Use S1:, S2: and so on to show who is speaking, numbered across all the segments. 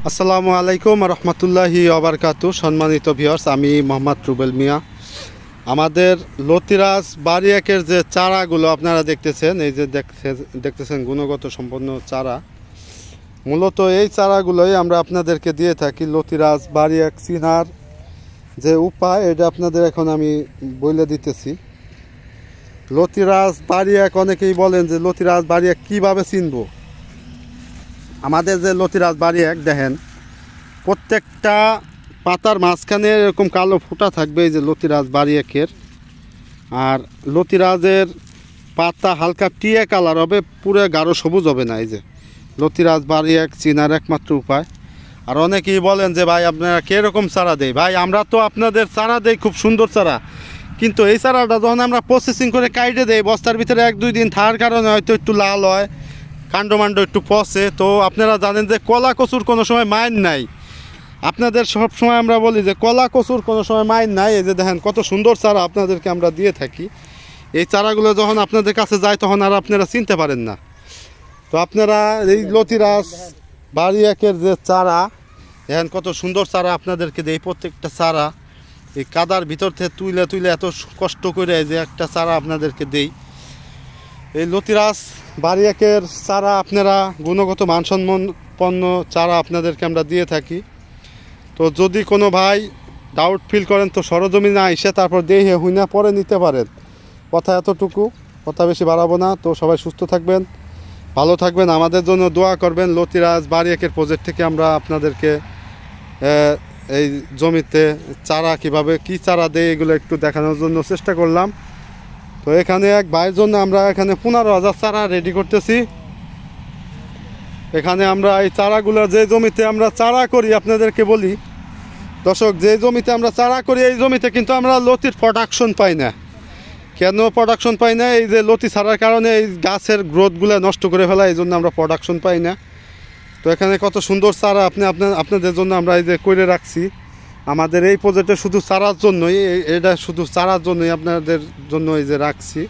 S1: আসসালামু আলাইকুম রহমতুল্লাহি ওবারকাতু। সম্মানিত ভিউয়ার্স, আমি মোহাম্মদ রুবেল মিয়া। আমাদের লতিরাজ বাড়ি একের যে চারাগুলো আপনারা দেখতেছেন, এই যে দেখতেছেন গুণগত সম্পন্ন চারা। মূলত এই চারাগুলোই আমরা আপনাদেরকে দিয়ে থাকি। লতিরাজ বাড়ি এক চিনার যে উপায়, এটা আপনাদের এখন আমি বলে দিতেছি। লতিরাজ বাড়ি এক, অনেকেই বলেন যে লতিরাজ বাড়ি এক কীভাবে চিনব। আমাদের যে লতিরাজ বাড়ি এক দেখেন, প্রত্যেকটা পাতার মাঝখানে এরকম কালো ফুটা থাকবে, এই যে লতিরাজ বাড়ি একের। আর লতিরাজের পাতা হালকা টিয়া কালার হবে, পুরো গাঢ় সবুজ হবে না। এই যে লতিরাজ বাড়ি এক চিনার একমাত্র উপায়। আর অনেকেই বলেন যে ভাই আপনারা কীরকম চারা দেয়। ভাই আমরা তো আপনাদের চারা দেই খুব সুন্দর চারা, কিন্তু এই চারাটা যখন আমরা প্রসেসিং করে কাইটে দেই, বস্তার ভিতরে 1-2 দিন থাকার কারণে হয়তো একটু লাল হয়, কাণ্ডমাণ্ড একটু পচে। তো আপনারা জানেন যে কলা কচুর কোনো সময় মাইন নাই। আপনাদের সব সময় আমরা বলি যে কলা কচুর কোনো সময় মাইন নাই। এই যে দেখেন কত সুন্দর চারা আপনাদেরকে আমরা দিয়ে থাকি। এই চারাগুলো যখন আপনাদের কাছে যায় তখন আর আপনারা চিনতে পারেন না। তো আপনারা এই লতিরাজ বাড়ি একের যে চারা, দেখেন কত সুন্দর চারা আপনাদেরকে দেয়। প্রত্যেকটা চারা এই কাদার ভিতর থেকে তুলে এত কষ্ট করে যে একটা চারা আপনাদেরকে দেই। এই লতিরাজ বাড়ি একের চারা আপনারা গুণগত মানসম্পন্ন চারা আপনাদেরকে আমরা দিয়ে থাকি। তো যদি কোনো ভাই ডাউট ফিল করেন তো সরজমিনে এসে তারপর দেখে হুইনা পরে নিতে পারেন। কথা এতটুকু, কথা বেশি বাড়াবো না। তো সবাই সুস্থ থাকবেন, ভালো থাকবেন, আমাদের জন্য দোয়া করবেন। লতিরাজ বাড়ি একের প্রজেক্ট থেকে আমরা আপনাদেরকে এই জমিতে চারা কিভাবে কি চারা দেয় এগুলো একটু দেখানোর জন্য চেষ্টা করলাম। তো এখানে এক ভাইয়ের জন্য আমরা এখানে 15,000 চারা রেডি করতেছি। এখানে আমরা এই চারাগুলো যে জমিতে আমরা চারা করি, আপনাদেরকে বলি দর্শক, যে জমিতে আমরা চারা করি এই জমিতে কিন্তু আমরা লতির প্রোডাকশন পাই না। কেন প্রোডাকশন পাই না? এই যে লতি ছাড়ার কারণে এই গাছের গ্রোথগুলো নষ্ট করে ফেলা, এই জন্য আমরা প্রোডাকশন পাই না। তো এখানে কত সুন্দর চারা আপনাদের জন্য আমরা এই যে করে রাখছি। আমাদের এই প্রজেক্টে শুধু চারার জন্যই, এটা শুধু চারার জন্যই আপনাদের জন্য এই যে রাখছি।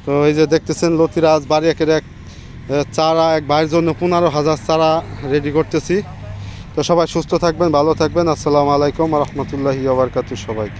S1: তো এই যে দেখতেছেন লতিরাজ বাড়ি একের এক চারা এক ভাইয়ের জন্য 15,000 চারা রেডি করতেছি। তো সবাই সুস্থ থাকবেন, ভালো থাকবেন। আসসালামু আলাইকুম রহমতুল্লাহি ওয়া বারাকাতুহু সবাইকে।